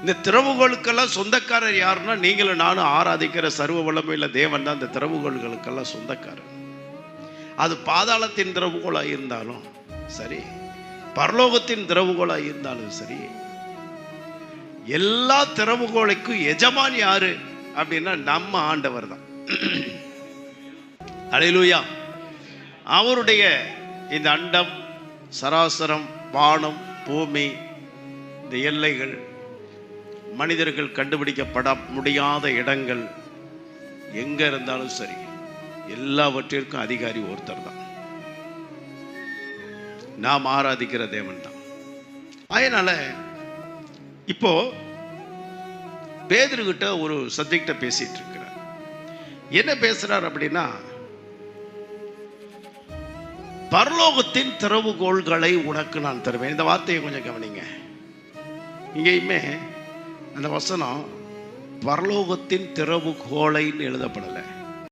இந்த திறவுகோளுக்கெல்லாம் சொந்தக்காரர் யாருன்னா நீங்களும் நானும் ஆராதிக்கிற சர்வ வல்லமையுள்ள தேவன் தான் இந்த திறவுகோளுக்கெல்லாம் சொந்தக்காரர். அது பாதாளத்தின் திறவுகோளாக இருந்தாலும் சரி, பரலோகத்தின் திறவுகோளாக இருந்தாலும் சரி, எல்லா திறவுகோளுக்கும் எஜமான் யாரு அப்படின்னா நம்ம ஆண்டவர் தான். அல்லேலூயா. அவருடைய இந்த அண்டம், சராசரம், வானம், பூமி, இந்த எல்லைகள், மனிதர்கள் கண்டுபிடிக்கப்பட முடியாத இடங்கள் எங்க இருந்தாலும் சரி, எல்லாவற்றிற்கும் அதிகாரி ஒருத்தர் தான், நாம் ஆராதிக்கிற தேவன் தான். அதனால இப்போ பேதுருகிட்ட ஒரு சப்ஜெக்ட பேசிட்டு இருக்கிறார். என்ன பேசுறார் அப்படின்னா, பரலோகத்தின் திறவுகோள்களை உனக்கு நான் தருவேன். இந்த வார்த்தையை கொஞ்சம் கவனிங்க. இங்கேயுமே அந்த வசனம் பரலோகத்தின் திறவுகோளைன்னு எழுதப்படலை.